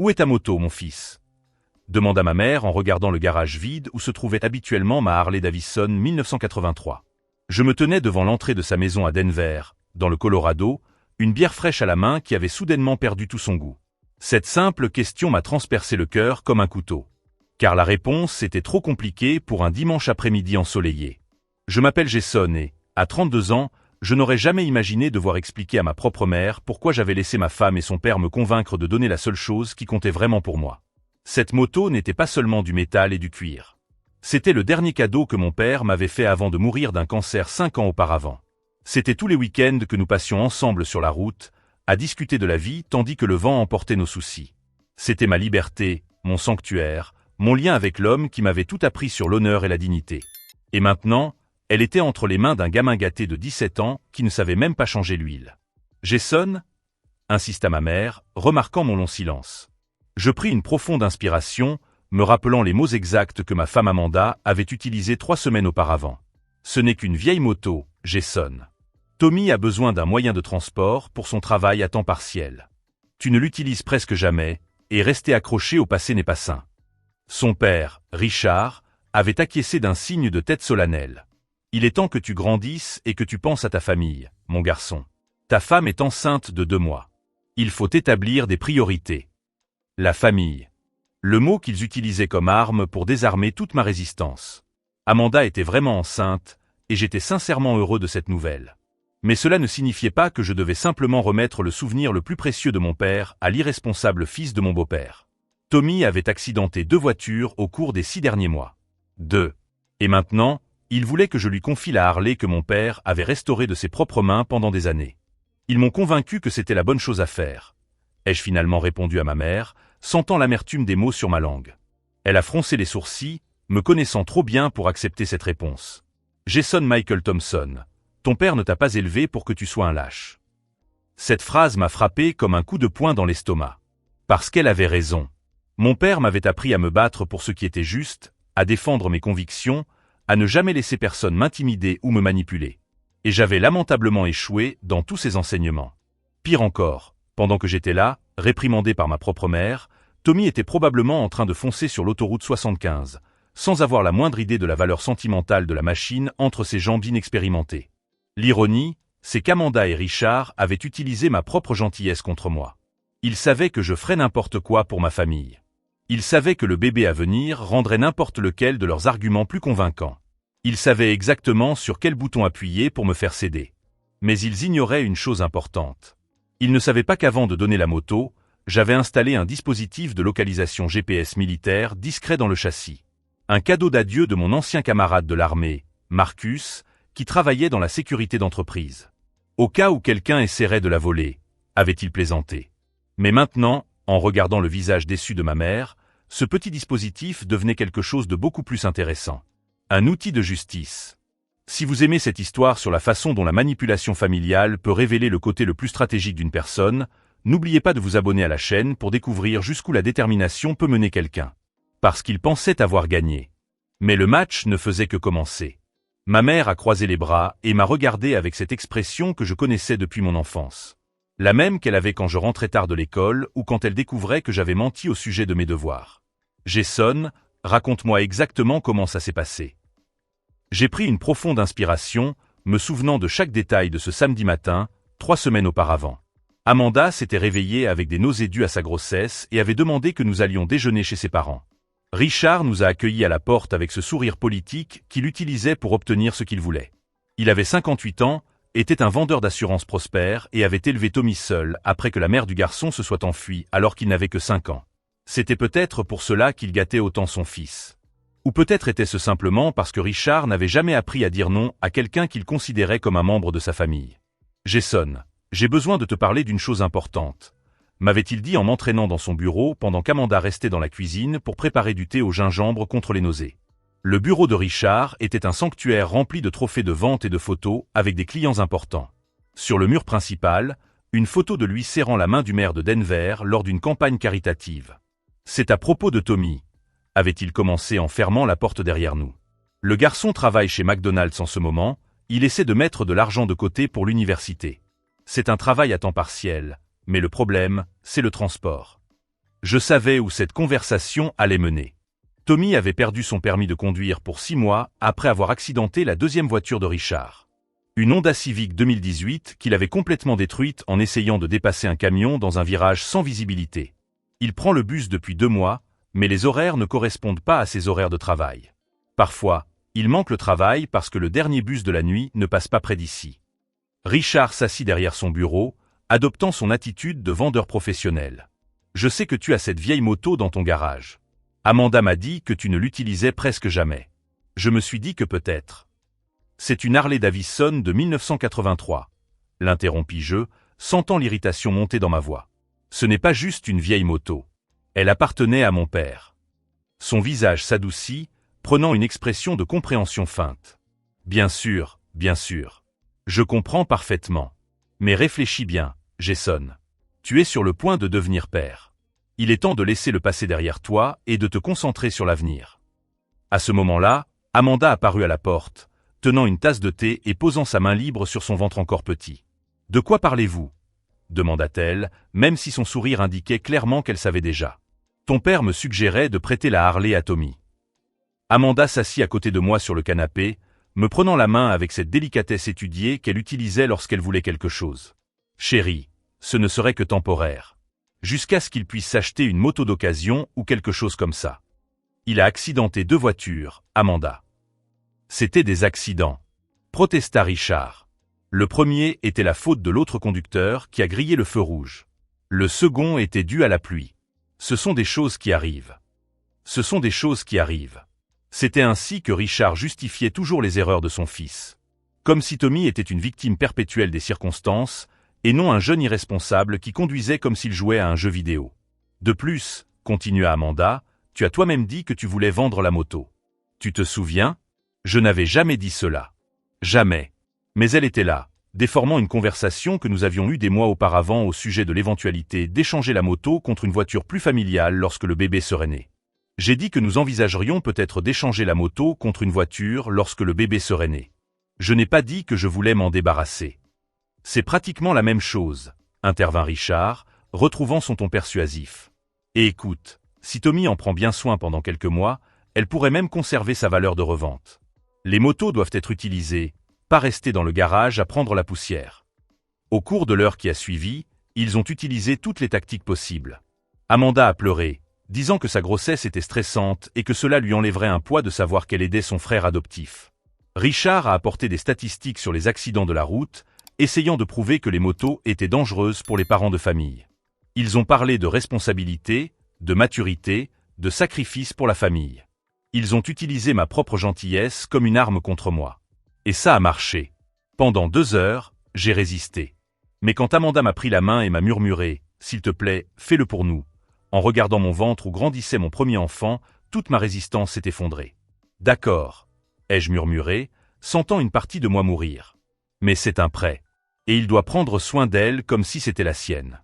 Où est ta moto, mon fils? Demanda ma mère en regardant le garage vide où se trouvait habituellement ma Harley-Davidson 1983. Je me tenais devant l'entrée de sa maison à Denver, dans le Colorado, une bière fraîche à la main qui avait soudainement perdu tout son goût. Cette simple question m'a transpercé le cœur comme un couteau. Car la réponse était trop compliquée pour un dimanche après-midi ensoleillé. Je m'appelle Jason et, à 32 ans, je n'aurais jamais imaginé devoir expliquer à ma propre mère pourquoi j'avais laissé ma femme et son père me convaincre de donner la seule chose qui comptait vraiment pour moi. Cette moto n'était pas seulement du métal et du cuir. C'était le dernier cadeau que mon père m'avait fait avant de mourir d'un cancer 5 ans auparavant. C'était tous les week-ends que nous passions ensemble sur la route, à discuter de la vie tandis que le vent emportait nos soucis. C'était ma liberté, mon sanctuaire, mon lien avec l'homme qui m'avait tout appris sur l'honneur et la dignité. Et maintenant, elle était entre les mains d'un gamin gâté de 17 ans qui ne savait même pas changer l'huile. « Jason » insista ma mère, remarquant mon long silence. Je pris une profonde inspiration, me rappelant les mots exacts que ma femme Amanda avait utilisés 3 semaines auparavant. Ce n'est qu'une vieille moto, Jason. Tommy a besoin d'un moyen de transport pour son travail à temps partiel. Tu ne l'utilises presque jamais, et rester accroché au passé n'est pas sain. Son père, Richard, avait acquiescé d'un signe de tête solennel. Il est temps que tu grandisses et que tu penses à ta famille, mon garçon. Ta femme est enceinte de 2 mois. Il faut établir des priorités. La famille. Le mot qu'ils utilisaient comme arme pour désarmer toute ma résistance. Amanda était vraiment enceinte, et j'étais sincèrement heureux de cette nouvelle. Mais cela ne signifiait pas que je devais simplement remettre le souvenir le plus précieux de mon père à l'irresponsable fils de mon beau-père. Tommy avait accidenté 2 voitures au cours des 6 derniers mois. 2. Et maintenant, il voulait que je lui confie la Harley que mon père avait restaurée de ses propres mains pendant des années. Ils m'ont convaincu que c'était la bonne chose à faire. Ai-je finalement répondu à ma mère, sentant l'amertume des mots sur ma langue. Elle a froncé les sourcils, me connaissant trop bien pour accepter cette réponse. Jason Michael Thompson, ton père ne t'a pas élevé pour que tu sois un lâche. Cette phrase m'a frappé comme un coup de poing dans l'estomac. Parce qu'elle avait raison. Mon père m'avait appris à me battre pour ce qui était juste, à défendre mes convictions, à ne jamais laisser personne m'intimider ou me manipuler. Et j'avais lamentablement échoué dans tous ces enseignements. Pire encore, pendant que j'étais là, réprimandé par ma propre mère, Tommy était probablement en train de foncer sur l'autoroute 75, sans avoir la moindre idée de la valeur sentimentale de la machine entre ses jambes inexpérimentées. L'ironie, c'est qu'Amanda et Richard avaient utilisé ma propre gentillesse contre moi. Ils savaient que je ferais n'importe quoi pour ma famille. Ils savaient que le bébé à venir rendrait n'importe lequel de leurs arguments plus convaincants. Ils savaient exactement sur quel bouton appuyer pour me faire céder. Mais ils ignoraient une chose importante. Ils ne savaient pas qu'avant de donner la moto, j'avais installé un dispositif de localisation GPS militaire discret dans le châssis. Un cadeau d'adieu de mon ancien camarade de l'armée, Marcus, qui travaillait dans la sécurité d'entreprise. Au cas où quelqu'un essaierait de la voler, avait-il plaisanté. Mais maintenant, en regardant le visage déçu de ma mère, ce petit dispositif devenait quelque chose de beaucoup plus intéressant. Un outil de justice. Si vous aimez cette histoire sur la façon dont la manipulation familiale peut révéler le côté le plus stratégique d'une personne, n'oubliez pas de vous abonner à la chaîne pour découvrir jusqu'où la détermination peut mener quelqu'un. Parce qu'il pensait avoir gagné. Mais le match ne faisait que commencer. Ma mère a croisé les bras et m'a regardé avec cette expression que je connaissais depuis mon enfance. La même qu'elle avait quand je rentrais tard de l'école ou quand elle découvrait que j'avais menti au sujet de mes devoirs. Jason, raconte-moi exactement comment ça s'est passé. J'ai pris une profonde inspiration, me souvenant de chaque détail de ce samedi matin, 3 semaines auparavant. Amanda s'était réveillée avec des nausées dues à sa grossesse et avait demandé que nous allions déjeuner chez ses parents. Richard nous a accueillis à la porte avec ce sourire politique qu'il utilisait pour obtenir ce qu'il voulait. Il avait 58 ans, était un vendeur d'assurance prospère et avait élevé Tommy seul après que la mère du garçon se soit enfuie alors qu'il n'avait que 5 ans. C'était peut-être pour cela qu'il gâtait autant son fils. Ou peut-être était-ce simplement parce que Richard n'avait jamais appris à dire non à quelqu'un qu'il considérait comme un membre de sa famille. « Jason, j'ai besoin de te parler d'une chose importante. » m'avait-il dit en m'entraînant dans son bureau pendant qu'Amanda restait dans la cuisine pour préparer du thé au gingembre contre les nausées. Le bureau de Richard était un sanctuaire rempli de trophées de vente et de photos avec des clients importants. Sur le mur principal, une photo de lui serrant la main du maire de Denver lors d'une campagne caritative. « C'est à propos de Tommy », avait-il commencé en fermant la porte derrière nous. Le garçon travaille chez McDonald's en ce moment, il essaie de mettre de l'argent de côté pour l'université. C'est un travail à temps partiel, mais le problème, c'est le transport. Je savais où cette conversation allait mener. Tommy avait perdu son permis de conduire pour 6 mois après avoir accidenté la deuxième voiture de Richard. Une Honda Civic 2018 qu'il avait complètement détruite en essayant de dépasser un camion dans un virage sans visibilité. Il prend le bus depuis 2 mois, mais les horaires ne correspondent pas à ses horaires de travail. Parfois, il manque le travail parce que le dernier bus de la nuit ne passe pas près d'ici. Richard s'assit derrière son bureau, adoptant son attitude de vendeur professionnel. « Je sais que tu as cette vieille moto dans ton garage. Amanda m'a dit que tu ne l'utilisais presque jamais. Je me suis dit que peut-être. » « C'est une Harley Davidson de 1983. » L'interrompis-je, sentant l'irritation monter dans ma voix. « Ce n'est pas juste une vieille moto. Elle appartenait à mon père. » Son visage s'adoucit, prenant une expression de compréhension feinte. « Bien sûr, bien sûr. Je comprends parfaitement. Mais réfléchis bien, Jason. Tu es sur le point de devenir père. Il est temps de laisser le passé derrière toi et de te concentrer sur l'avenir. » À ce moment-là, Amanda apparut à la porte, tenant une tasse de thé et posant sa main libre sur son ventre encore petit. « De quoi parlez-vous » demanda-t-elle, même si son sourire indiquait clairement qu'elle savait déjà. « Ton père me suggérait de prêter la Harley à Tommy. » Amanda s'assit à côté de moi sur le canapé, me prenant la main avec cette délicatesse étudiée qu'elle utilisait lorsqu'elle voulait quelque chose. « Chérie, ce ne serait que temporaire. Jusqu'à ce qu'il puisse s'acheter une moto d'occasion ou quelque chose comme ça. Il a accidenté 2 voitures, Amanda. » « C'était des accidents, » protesta Richard. Le premier était la faute de l'autre conducteur qui a grillé le feu rouge. Le second était dû à la pluie. Ce sont des choses qui arrivent. Ce sont des choses qui arrivent. C'était ainsi que Richard justifiait toujours les erreurs de son fils. Comme si Tommy était une victime perpétuelle des circonstances, et non un jeune irresponsable qui conduisait comme s'il jouait à un jeu vidéo. De plus, continua Amanda, tu as toi-même dit que tu voulais vendre la moto. Tu te souviens ? Je n'avais jamais dit cela. Jamais. Mais elle était là, déformant une conversation que nous avions eue des mois auparavant au sujet de l'éventualité d'échanger la moto contre une voiture plus familiale lorsque le bébé serait né. J'ai dit que nous envisagerions peut-être d'échanger la moto contre une voiture lorsque le bébé serait né. Je n'ai pas dit que je voulais m'en débarrasser. C'est pratiquement la même chose, intervint Richard, retrouvant son ton persuasif. Et écoute, si Tommy en prend bien soin pendant quelques mois, elle pourrait même conserver sa valeur de revente. Les motos doivent être utilisées, pas rester dans le garage à prendre la poussière. Au cours de l'heure qui a suivi, ils ont utilisé toutes les tactiques possibles. Amanda a pleuré, disant que sa grossesse était stressante et que cela lui enlèverait un poids de savoir qu'elle aidait son frère adoptif. Richard a apporté des statistiques sur les accidents de la route, essayant de prouver que les motos étaient dangereuses pour les parents de famille. Ils ont parlé de responsabilité, de maturité, de sacrifice pour la famille. Ils ont utilisé ma propre gentillesse comme une arme contre moi. Et ça a marché. Pendant 2 heures, j'ai résisté. Mais quand Amanda m'a pris la main et m'a murmuré « S'il te plaît, fais-le pour nous », en regardant mon ventre où grandissait mon premier enfant, toute ma résistance s'est effondrée. « D'accord », ai-je murmuré, sentant une partie de moi mourir. Mais c'est un prêt. Et il doit prendre soin d'elle comme si c'était la sienne.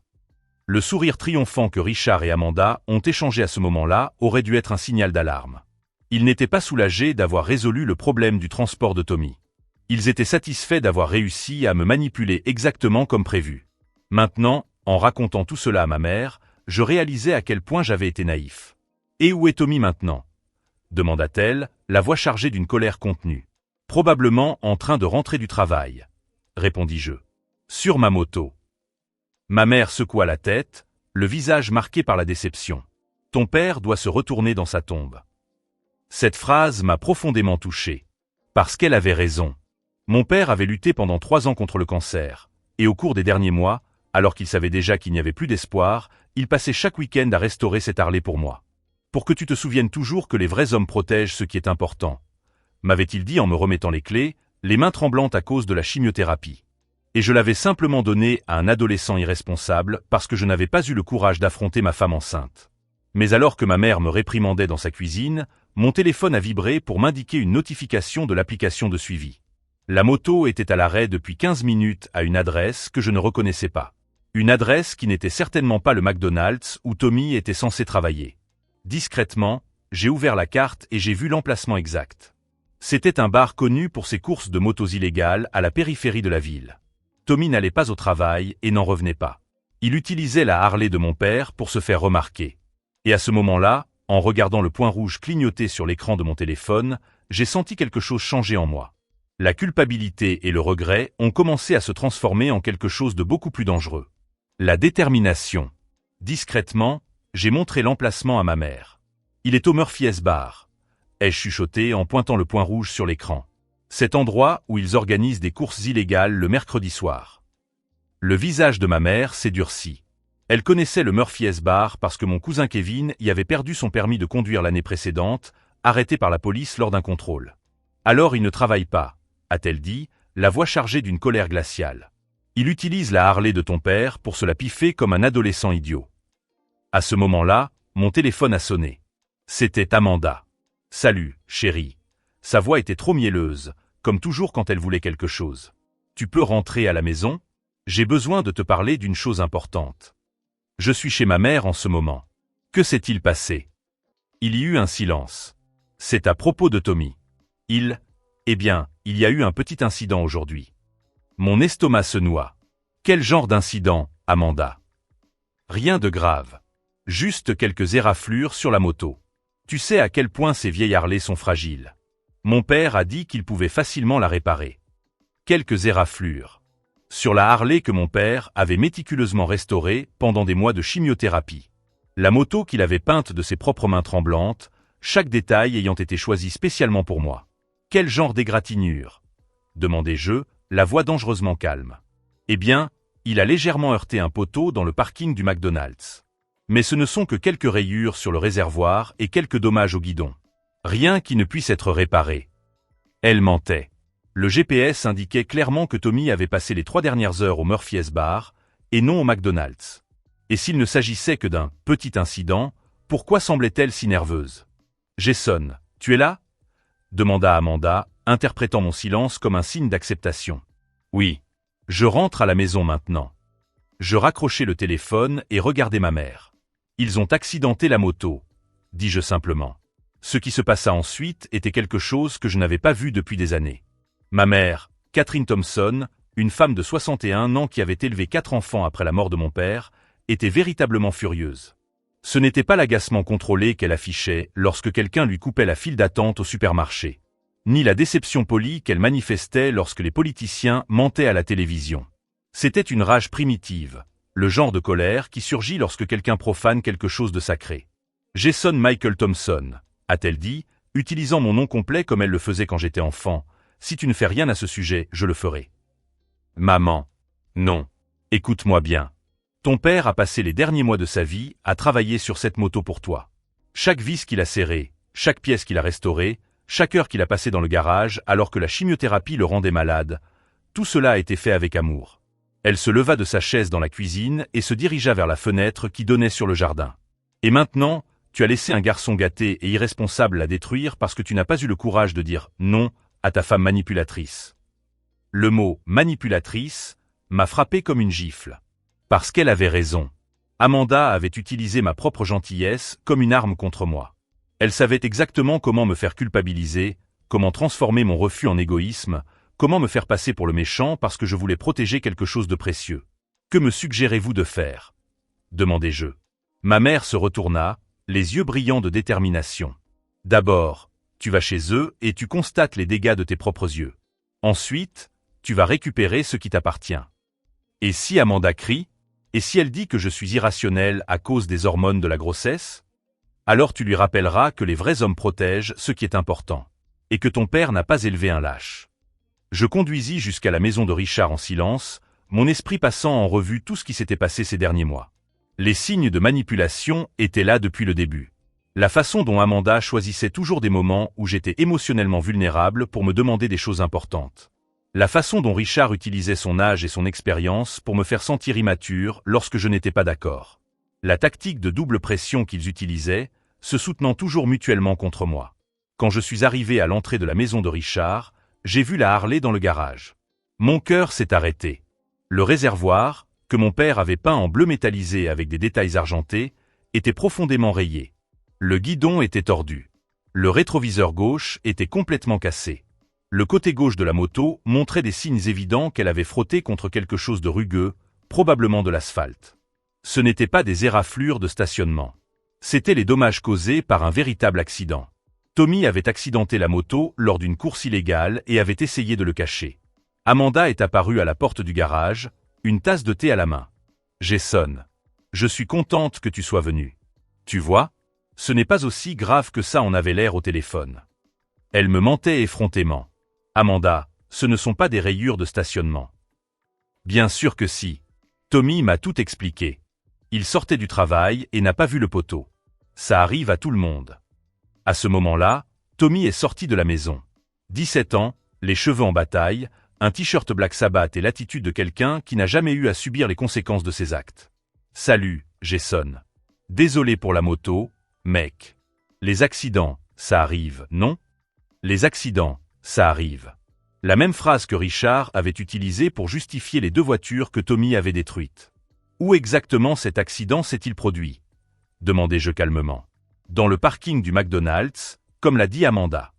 Le sourire triomphant que Richard et Amanda ont échangé à ce moment-là aurait dû être un signal d'alarme. Ils n'étaient pas soulagés d'avoir résolu le problème du transport de Tommy. Ils étaient satisfaits d'avoir réussi à me manipuler exactement comme prévu. Maintenant, en racontant tout cela à ma mère, je réalisais à quel point j'avais été naïf. « Et où est Tommy maintenant » demanda-t-elle, la voix chargée d'une colère contenue. « Probablement en train de rentrer du travail, » répondis-je. « Sur ma moto. » Ma mère secoua la tête, le visage marqué par la déception. « Ton père doit se retourner dans sa tombe. » Cette phrase m'a profondément touché. Parce qu'elle avait raison. Mon père avait lutté pendant 3 ans contre le cancer, et au cours des derniers mois, alors qu'il savait déjà qu'il n'y avait plus d'espoir, il passait chaque week-end à restaurer cette Harley pour moi. Pour que tu te souviennes toujours que les vrais hommes protègent ce qui est important, m'avait-il dit en me remettant les clés, les mains tremblantes à cause de la chimiothérapie. Et je l'avais simplement donné à un adolescent irresponsable parce que je n'avais pas eu le courage d'affronter ma femme enceinte. Mais alors que ma mère me réprimandait dans sa cuisine, mon téléphone a vibré pour m'indiquer une notification de l'application de suivi. La moto était à l'arrêt depuis 15 minutes à une adresse que je ne reconnaissais pas. Une adresse qui n'était certainement pas le McDonald's où Tommy était censé travailler. Discrètement, j'ai ouvert la carte et j'ai vu l'emplacement exact. C'était un bar connu pour ses courses de motos illégales à la périphérie de la ville. Tommy n'allait pas au travail et n'en revenait pas. Il utilisait la Harley de mon père pour se faire remarquer. Et à ce moment-là, en regardant le point rouge clignoter sur l'écran de mon téléphone, j'ai senti quelque chose changer en moi. La culpabilité et le regret ont commencé à se transformer en quelque chose de beaucoup plus dangereux. La détermination. Discrètement, j'ai montré l'emplacement à ma mère. Il est au Murphy's Bar, ai-je chuchoté en pointant le point rouge sur l'écran. Cet endroit où ils organisent des courses illégales le mercredi soir. Le visage de ma mère s'est durci. Elle connaissait le Murphy's Bar parce que mon cousin Kevin y avait perdu son permis de conduire l'année précédente, arrêté par la police lors d'un contrôle. Alors il ne travaille pas, a-t-elle dit, la voix chargée d'une colère glaciale. Il utilise la Harley de ton père pour se la piffer comme un adolescent idiot. À ce moment-là, mon téléphone a sonné. C'était Amanda. Salut, chérie. Sa voix était trop mielleuse, comme toujours quand elle voulait quelque chose. Tu peux rentrer à la maison? J'ai besoin de te parler d'une chose importante. Je suis chez ma mère en ce moment. Que s'est-il passé? Il y eut un silence. C'est à propos de Tommy. Eh bien, il y a eu un petit incident aujourd'hui. Mon estomac se noie. Quel genre d'incident, Amanda? Rien de grave. Juste quelques éraflures sur la moto. Tu sais à quel point ces vieilles Harley sont fragiles. Mon père a dit qu'il pouvait facilement la réparer. Quelques éraflures. Sur la Harley que mon père avait méticuleusement restaurée pendant des mois de chimiothérapie. La moto qu'il avait peinte de ses propres mains tremblantes, chaque détail ayant été choisi spécialement pour moi. Quel genre d'égratignure? Demandai-je, la voix dangereusement calme. Eh bien, il a légèrement heurté un poteau dans le parking du McDonald's. Mais ce ne sont que quelques rayures sur le réservoir et quelques dommages au guidon. Rien qui ne puisse être réparé. Elle mentait. Le GPS indiquait clairement que Tommy avait passé les 3 dernières heures au Murphy's Bar, et non au McDonald's. Et s'il ne s'agissait que d'un petit incident, pourquoi semblait-elle si nerveuse? Jason, tu es là? Demanda Amanda, interprétant mon silence comme un signe d'acceptation. Oui. Je rentre à la maison maintenant. Je raccrochai le téléphone et regardai ma mère. Ils ont accidenté la moto, dis-je simplement. Ce qui se passa ensuite était quelque chose que je n'avais pas vu depuis des années. Ma mère, Catherine Thompson, une femme de 61 ans qui avait élevé 4 enfants après la mort de mon père, était véritablement furieuse. Ce n'était pas l'agacement contrôlé qu'elle affichait lorsque quelqu'un lui coupait la file d'attente au supermarché, ni la déception polie qu'elle manifestait lorsque les politiciens mentaient à la télévision. C'était une rage primitive, le genre de colère qui surgit lorsque quelqu'un profane quelque chose de sacré. Jason Michael Thompson, a-t-elle dit, utilisant mon nom complet comme elle le faisait quand j'étais enfant. Si tu ne fais rien à ce sujet, je le ferai. Maman. Non. Écoute-moi bien. Ton père a passé les derniers mois de sa vie à travailler sur cette moto pour toi. Chaque vis qu'il a serrée, chaque pièce qu'il a restaurée, chaque heure qu'il a passée dans le garage alors que la chimiothérapie le rendait malade, tout cela a été fait avec amour. Elle se leva de sa chaise dans la cuisine et se dirigea vers la fenêtre qui donnait sur le jardin. Et maintenant, tu as laissé un garçon gâté et irresponsable la détruire parce que tu n'as pas eu le courage de dire non à ta femme manipulatrice. Le mot « manipulatrice » m'a frappé comme une gifle. Parce qu'elle avait raison. Amanda avait utilisé ma propre gentillesse comme une arme contre moi. Elle savait exactement comment me faire culpabiliser, comment transformer mon refus en égoïsme, comment me faire passer pour le méchant parce que je voulais protéger quelque chose de précieux. Que me suggérez-vous de faire? Demandai-je. Ma mère se retourna, les yeux brillants de détermination. D'abord, tu vas chez eux et tu constates les dégâts de tes propres yeux. Ensuite, tu vas récupérer ce qui t'appartient. Et si Amanda crie? Et si elle dit que je suis irrationnel à cause des hormones de la grossesse? Alors tu lui rappelleras que les vrais hommes protègent ce qui est important. Et que ton père n'a pas élevé un lâche. Je conduisis jusqu'à la maison de Richard en silence, mon esprit passant en revue tout ce qui s'était passé ces derniers mois. Les signes de manipulation étaient là depuis le début. La façon dont Amanda choisissait toujours des moments où j'étais émotionnellement vulnérable pour me demander des choses importantes. La façon dont Richard utilisait son âge et son expérience pour me faire sentir immature lorsque je n'étais pas d'accord. La tactique de double pression qu'ils utilisaient, se soutenant toujours mutuellement contre moi. Quand je suis arrivé à l'entrée de la maison de Richard, j'ai vu la Harley dans le garage. Mon cœur s'est arrêté. Le réservoir, que mon père avait peint en bleu métallisé avec des détails argentés, était profondément rayé. Le guidon était tordu. Le rétroviseur gauche était complètement cassé. Le côté gauche de la moto montrait des signes évidents qu'elle avait frotté contre quelque chose de rugueux, probablement de l'asphalte. Ce n'étaient pas des éraflures de stationnement. C'étaient les dommages causés par un véritable accident. Tommy avait accidenté la moto lors d'une course illégale et avait essayé de le cacher. Amanda est apparue à la porte du garage, une tasse de thé à la main. Jason. Je suis contente que tu sois venu. Tu vois? Ce n'est pas aussi grave que ça en avait l'air au téléphone. Elle me mentait effrontément. Amanda, ce ne sont pas des rayures de stationnement. Bien sûr que si. Tommy m'a tout expliqué. Il sortait du travail et n'a pas vu le poteau. Ça arrive à tout le monde. À ce moment-là, Tommy est sorti de la maison. 17 ans, les cheveux en bataille, un t-shirt Black Sabbath et l'attitude de quelqu'un qui n'a jamais eu à subir les conséquences de ses actes. Salut, Jason. Désolé pour la moto, mec. Les accidents, ça arrive, non? Les accidents, ça arrive. La même phrase que Richard avait utilisée pour justifier les 2 voitures que Tommy avait détruites. Où exactement cet accident s'est-il produit? Demandai-je calmement. Dans le parking du McDonald's, comme l'a dit Amanda.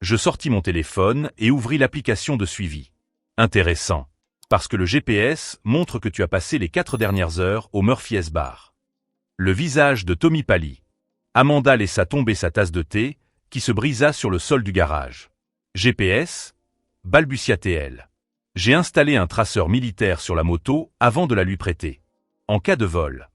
Je sortis mon téléphone et ouvris l'application de suivi. Intéressant. Parce que le GPS montre que tu as passé les 4 dernières heures au Murphy's Bar. Le visage de Tommy pâlit. Amanda laissa tomber sa tasse de thé, qui se brisa sur le sol du garage. GPS? Balbutia-t-elle. J'ai installé un traceur militaire sur la moto avant de la lui prêter. En cas de vol.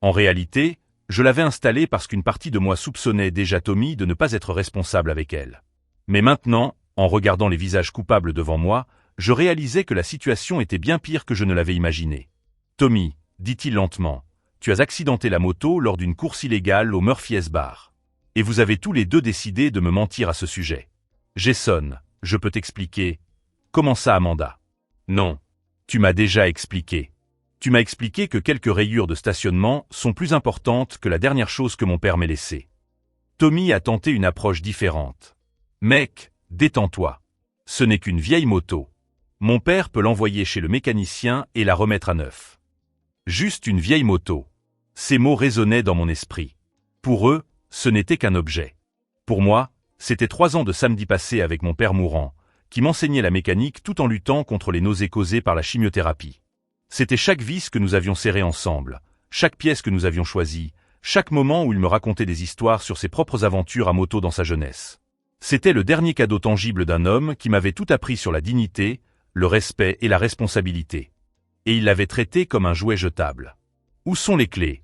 En réalité, je l'avais installé parce qu'une partie de moi soupçonnait déjà Tommy de ne pas être responsable avec elle. Mais maintenant, en regardant les visages coupables devant moi, je réalisais que la situation était bien pire que je ne l'avais imaginé. Tommy, dit-il lentement, tu as accidenté la moto lors d'une course illégale au Murphy's Bar. Et vous avez tous les 2 décidé de me mentir à ce sujet. Jason, je peux t'expliquer. Commença Amanda. Non. Tu m'as déjà expliqué. Tu m'as expliqué que quelques rayures de stationnement sont plus importantes que la dernière chose que mon père m'ait laissée. Tommy a tenté une approche différente. Mec, détends-toi. Ce n'est qu'une vieille moto. Mon père peut l'envoyer chez le mécanicien et la remettre à neuf. Juste une vieille moto. Ces mots résonnaient dans mon esprit. Pour eux, ce n'était qu'un objet. Pour moi, c'était 3 ans de samedi passés avec mon père mourant, qui m'enseignait la mécanique tout en luttant contre les nausées causées par la chimiothérapie. C'était chaque vis que nous avions serré ensemble, chaque pièce que nous avions choisie, chaque moment où il me racontait des histoires sur ses propres aventures à moto dans sa jeunesse. C'était le dernier cadeau tangible d'un homme qui m'avait tout appris sur la dignité, le respect et la responsabilité. Et il l'avait traité comme un jouet jetable. Où sont les clés?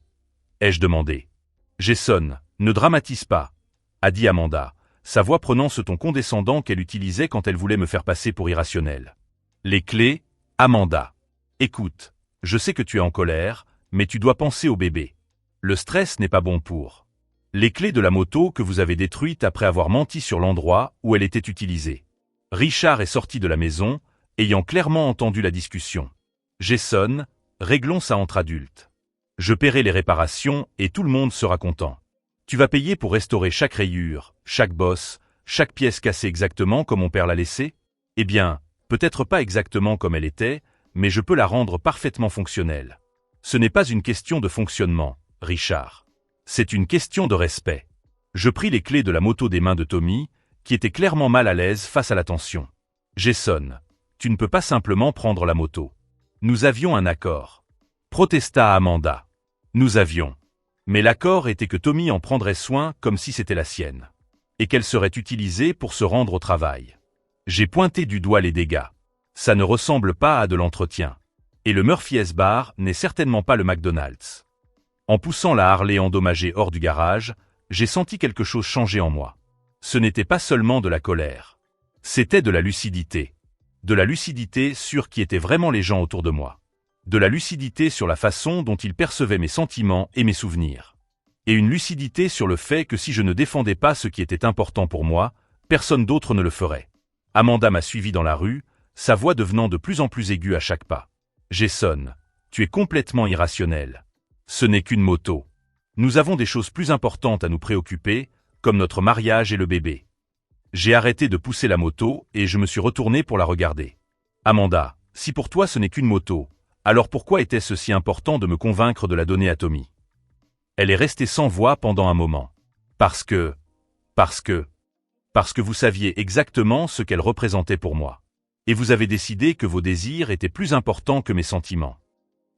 Ai-je demandé. Jason, ne dramatise pas, a dit Amanda, sa voix prenant ce ton condescendant qu'elle utilisait quand elle voulait me faire passer pour irrationnel. Les clés, Amanda. Écoute, je sais que tu es en colère, mais tu dois penser au bébé. Le stress n'est pas bon pour. Les clés de la moto que vous avez détruite après avoir menti sur l'endroit où elle était utilisée. Richard est sorti de la maison, ayant clairement entendu la discussion. Jason, réglons ça entre adultes. Je paierai les réparations et tout le monde sera content. Tu vas payer pour restaurer chaque rayure, chaque bosse, chaque pièce cassée exactement comme mon père l'a laissée? Eh bien, peut-être pas exactement comme elle était, mais je peux la rendre parfaitement fonctionnelle. Ce n'est pas une question de fonctionnement, Richard. C'est une question de respect. Je pris les clés de la moto des mains de Tommy, qui était clairement mal à l'aise face à la tension. Jason, tu ne peux pas simplement prendre la moto. Nous avions un accord. Protesta Amanda. Nous avions. Mais l'accord était que Tommy en prendrait soin comme si c'était la sienne. Et qu'elle serait utilisée pour se rendre au travail. J'ai pointé du doigt les dégâts. Ça ne ressemble pas à de l'entretien. Et le Murphy's Bar n'est certainement pas le McDonald's. En poussant la Harley endommagée hors du garage, j'ai senti quelque chose changer en moi. Ce n'était pas seulement de la colère. C'était de la lucidité. De la lucidité sur qui étaient vraiment les gens autour de moi. De la lucidité sur la façon dont ils percevaient mes sentiments et mes souvenirs. Et une lucidité sur le fait que si je ne défendais pas ce qui était important pour moi, personne d'autre ne le ferait. Amanda m'a suivi dans la rue, sa voix devenant de plus en plus aiguë à chaque pas. Jason, tu es complètement irrationnel. Ce n'est qu'une moto. Nous avons des choses plus importantes à nous préoccuper, comme notre mariage et le bébé. J'ai arrêté de pousser la moto et je me suis retourné pour la regarder. Amanda, si pour toi ce n'est qu'une moto, alors pourquoi était-ce si important de me convaincre de la donner à Tommy? Elle est restée sans voix pendant un moment. Parce que vous saviez exactement ce qu'elle représentait pour moi. Et vous avez décidé que vos désirs étaient plus importants que mes sentiments.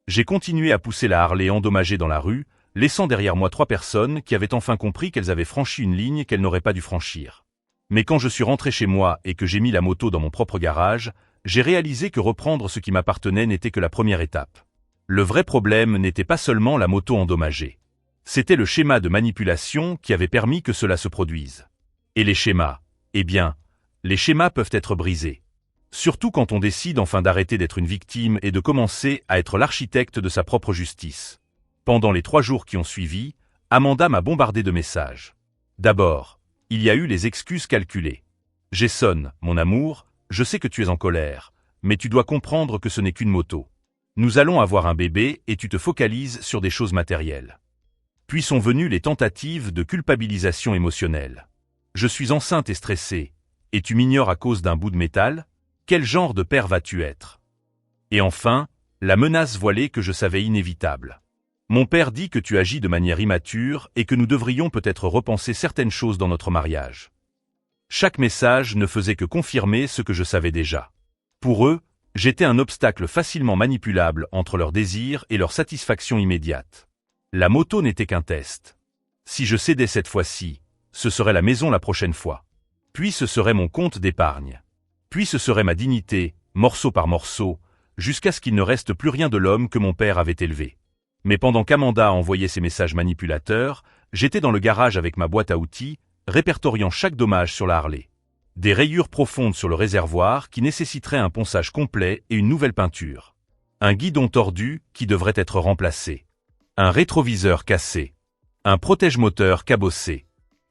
J'ai continué à pousser la Harley endommagée dans la rue, laissant derrière moi 3 personnes qui avaient enfin compris qu'elles avaient franchi une ligne qu'elles n'auraient pas dû franchir. Mais quand je suis rentré chez moi et que j'ai mis la moto dans mon propre garage, j'ai réalisé que reprendre ce qui m'appartenait n'était que la première étape. Le vrai problème n'était pas seulement la moto endommagée. C'était le schéma de manipulation qui avait permis que cela se produise. Et les schémas, eh bien, les schémas peuvent être brisés. Surtout quand on décide enfin d'arrêter d'être une victime et de commencer à être l'architecte de sa propre justice. Pendant les 3 jours qui ont suivi, Amanda m'a bombardé de messages. D'abord, il y a eu les excuses calculées. Jason, mon amour, je sais que tu es en colère, mais tu dois comprendre que ce n'est qu'une moto. Nous allons avoir un bébé et tu te focalises sur des choses matérielles. Puis sont venues les tentatives de culpabilisation émotionnelle. Je suis enceinte et stressée, et tu m'ignores à cause d'un bout de métal? Quel genre de père vas-tu être? Et enfin, la menace voilée que je savais inévitable. Mon père dit que tu agis de manière immature et que nous devrions peut-être repenser certaines choses dans notre mariage. Chaque message ne faisait que confirmer ce que je savais déjà. Pour eux, j'étais un obstacle facilement manipulable entre leurs désirs et leur satisfaction immédiate. La moto n'était qu'un test. Si je cédais cette fois-ci, ce serait la maison la prochaine fois. Puis ce serait mon compte d'épargne. Puis ce serait ma dignité, morceau par morceau, jusqu'à ce qu'il ne reste plus rien de l'homme que mon père avait élevé. Mais pendant qu'Amanda envoyait ses messages manipulateurs, j'étais dans le garage avec ma boîte à outils, répertoriant chaque dommage sur la Harley. Des rayures profondes sur le réservoir qui nécessiteraient un ponçage complet et une nouvelle peinture. Un guidon tordu qui devrait être remplacé. Un rétroviseur cassé. Un protège-moteur cabossé.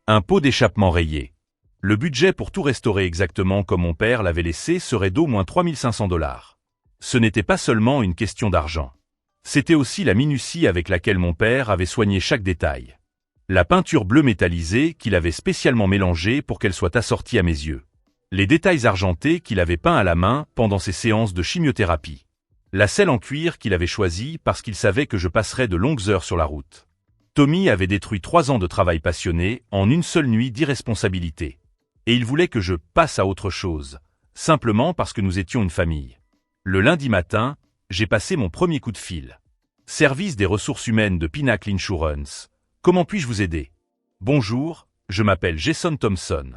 Un pot d'échappement rayé. Le budget pour tout restaurer exactement comme mon père l'avait laissé serait d'au moins 3500 $. Ce n'était pas seulement une question d'argent. C'était aussi la minutie avec laquelle mon père avait soigné chaque détail. La peinture bleue métallisée qu'il avait spécialement mélangée pour qu'elle soit assortie à mes yeux. Les détails argentés qu'il avait peints à la main pendant ses séances de chimiothérapie. La selle en cuir qu'il avait choisie parce qu'il savait que je passerais de longues heures sur la route. Tommy avait détruit 3 ans de travail passionné en une seule nuit d'irresponsabilité. Et il voulait que je passe à autre chose, simplement parce que nous étions une famille. Le lundi matin, j'ai passé mon premier coup de fil. Service des ressources humaines de Pinnacle Insurance. Comment puis-je vous aider? Bonjour, je m'appelle Jason Thompson.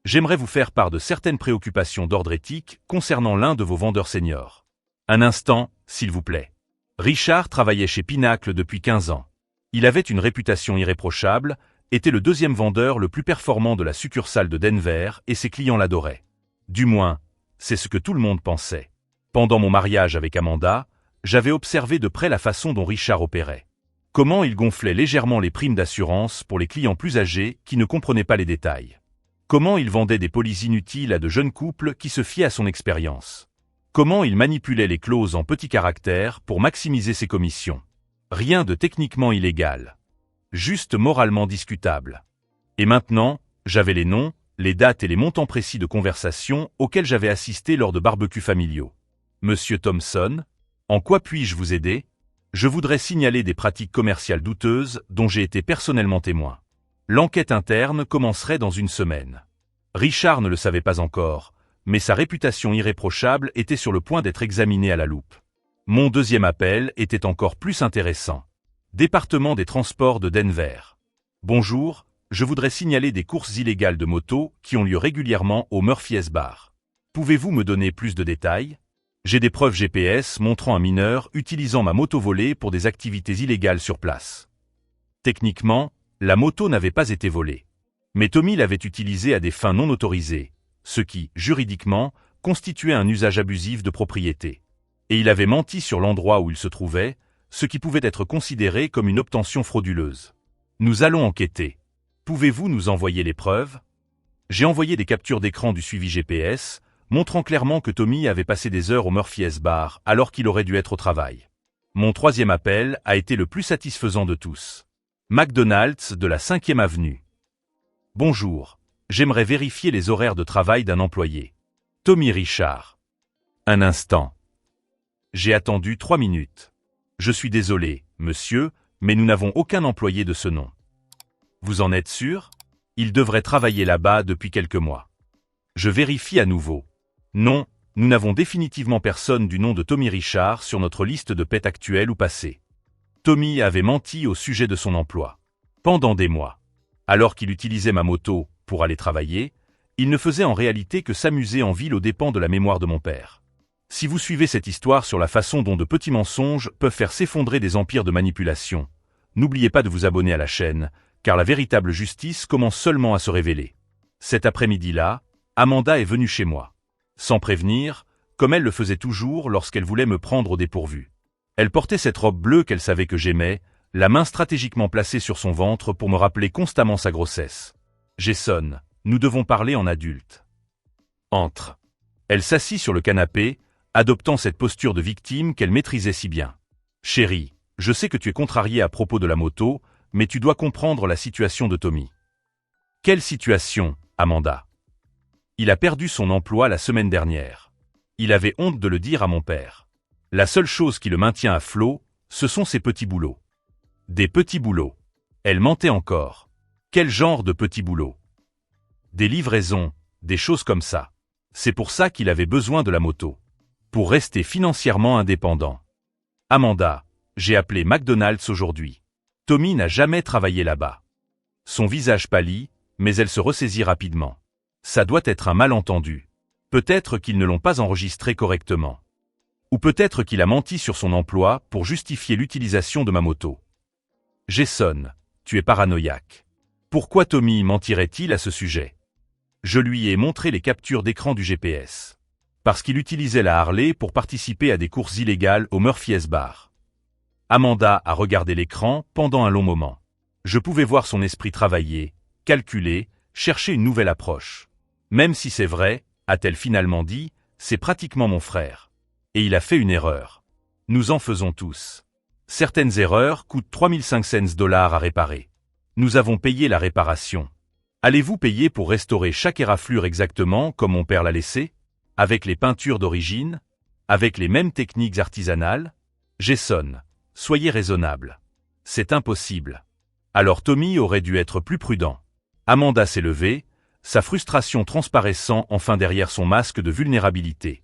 J'aimerais vous faire part de certaines préoccupations d'ordre éthique concernant l'un de vos vendeurs seniors. Un instant, s'il vous plaît. Richard travaillait chez Pinnacle depuis 15 ans. Il avait une réputation irréprochable, était le 2e vendeur le plus performant de la succursale de Denver et ses clients l'adoraient. Du moins, c'est ce que tout le monde pensait. Pendant mon mariage avec Amanda, j'avais observé de près la façon dont Richard opérait. Comment il gonflait légèrement les primes d'assurance pour les clients plus âgés qui ne comprenaient pas les détails. Comment il vendait des polices inutiles à de jeunes couples qui se fiaient à son expérience. Comment il manipulait les clauses en petits caractères pour maximiser ses commissions. Rien de techniquement illégal. Juste moralement discutable. Et maintenant, j'avais les noms, les dates et les montants précis de conversations auxquels j'avais assisté lors de barbecues familiaux. Monsieur Thompson, en quoi puis-je vous aider? Je voudrais signaler des pratiques commerciales douteuses dont j'ai été personnellement témoin. L'enquête interne commencerait dans une semaine. Richard ne le savait pas encore, mais sa réputation irréprochable était sur le point d'être examinée à la loupe. Mon deuxième appel était encore plus intéressant. Département des transports de Denver. Bonjour, je voudrais signaler des courses illégales de moto qui ont lieu régulièrement au Murphy's Bar. Pouvez-vous me donner plus de détails? J'ai des preuves GPS montrant un mineur utilisant ma moto volée pour des activités illégales sur place. Techniquement, la moto n'avait pas été volée. Mais Tommy l'avait utilisée à des fins non autorisées, ce qui, juridiquement, constituait un usage abusif de propriété. Et il avait menti sur l'endroit où il se trouvait, ce qui pouvait être considéré comme une obtention frauduleuse. Nous allons enquêter. Pouvez-vous nous envoyer les preuves? J'ai envoyé des captures d'écran du suivi GPS, montrant clairement que Tommy avait passé des heures au Murphy's Bar alors qu'il aurait dû être au travail. Mon troisième appel a été le plus satisfaisant de tous. McDonald's de la 5e avenue. Bonjour, j'aimerais vérifier les horaires de travail d'un employé. Tommy Richard. Un instant. J'ai attendu 3 minutes. Je suis désolé, monsieur, mais nous n'avons aucun employé de ce nom. Vous en êtes sûr? Il devrait travailler là-bas depuis quelques mois. Je vérifie à nouveau. Non, nous n'avons définitivement personne du nom de Tommy Richard sur notre liste de pets actuelle ou passée. Tommy avait menti au sujet de son emploi. Pendant des mois. Alors qu'il utilisait ma moto pour aller travailler, il ne faisait en réalité que s'amuser en ville aux dépens de la mémoire de mon père. Si vous suivez cette histoire sur la façon dont de petits mensonges peuvent faire s'effondrer des empires de manipulation, n'oubliez pas de vous abonner à la chaîne, car la véritable justice commence seulement à se révéler. Cet après-midi-là, Amanda est venue chez moi. Sans prévenir, comme elle le faisait toujours lorsqu'elle voulait me prendre au dépourvu. Elle portait cette robe bleue qu'elle savait que j'aimais, la main stratégiquement placée sur son ventre pour me rappeler constamment sa grossesse. Jason, nous devons parler en adulte. Entre. Elle s'assit sur le canapé, adoptant cette posture de victime qu'elle maîtrisait si bien. Chérie, je sais que tu es contrariée à propos de la moto, mais tu dois comprendre la situation de Tommy. Quelle situation, Amanda? Il a perdu son emploi la semaine dernière. Il avait honte de le dire à mon père. La seule chose qui le maintient à flot, ce sont ses petits boulots. Des petits boulots. Elle mentait encore. Quel genre de petits boulots? Des livraisons, des choses comme ça. C'est pour ça qu'il avait besoin de la moto. Pour rester financièrement indépendant. Amanda, j'ai appelé McDonald's aujourd'hui. Tommy n'a jamais travaillé là-bas. Son visage pâlit, mais elle se ressaisit rapidement. Ça doit être un malentendu. Peut-être qu'ils ne l'ont pas enregistré correctement. Ou peut-être qu'il a menti sur son emploi pour justifier l'utilisation de ma moto. Jason, tu es paranoïaque. Pourquoi Tommy mentirait-il à ce sujet? Je lui ai montré les captures d'écran du GPS. Parce qu'il utilisait la Harley pour participer à des courses illégales au Murphy's Bar. Amanda a regardé l'écran pendant un long moment. Je pouvais voir son esprit travailler, calculer, chercher une nouvelle approche. Même si c'est vrai, a-t-elle finalement dit, c'est pratiquement mon frère. Et il a fait une erreur. Nous en faisons tous. Certaines erreurs coûtent 3500 $ à réparer. Nous avons payé la réparation. Allez-vous payer pour restaurer chaque éraflure exactement comme mon père l'a laissé? Avec les peintures d'origine? Avec les mêmes techniques artisanales? Jason, soyez raisonnable. C'est impossible. Alors Tommy aurait dû être plus prudent. Amanda s'est levée, sa frustration transparaissant enfin derrière son masque de vulnérabilité.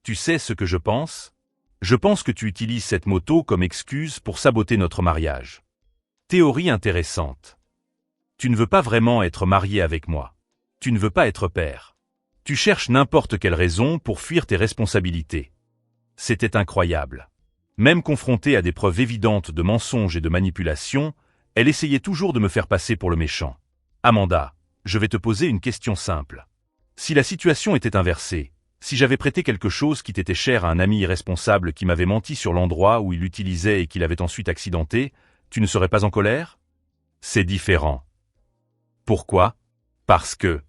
Tu sais ce que je pense? Je pense que tu utilises cette moto comme excuse pour saboter notre mariage. Théorie intéressante. Tu ne veux pas vraiment être marié avec moi. Tu ne veux pas être père. Tu cherches n'importe quelle raison pour fuir tes responsabilités. C'était incroyable. Même confrontée à des preuves évidentes de mensonges et de manipulation, elle essayait toujours de me faire passer pour le méchant. Amanda, je vais te poser une question simple. Si la situation était inversée, si j'avais prêté quelque chose qui t'était cher à un ami irresponsable qui m'avait menti sur l'endroit où il l'utilisait et qu'il avait ensuite accidenté, tu ne serais pas en colère? C'est différent. Pourquoi? Parce que...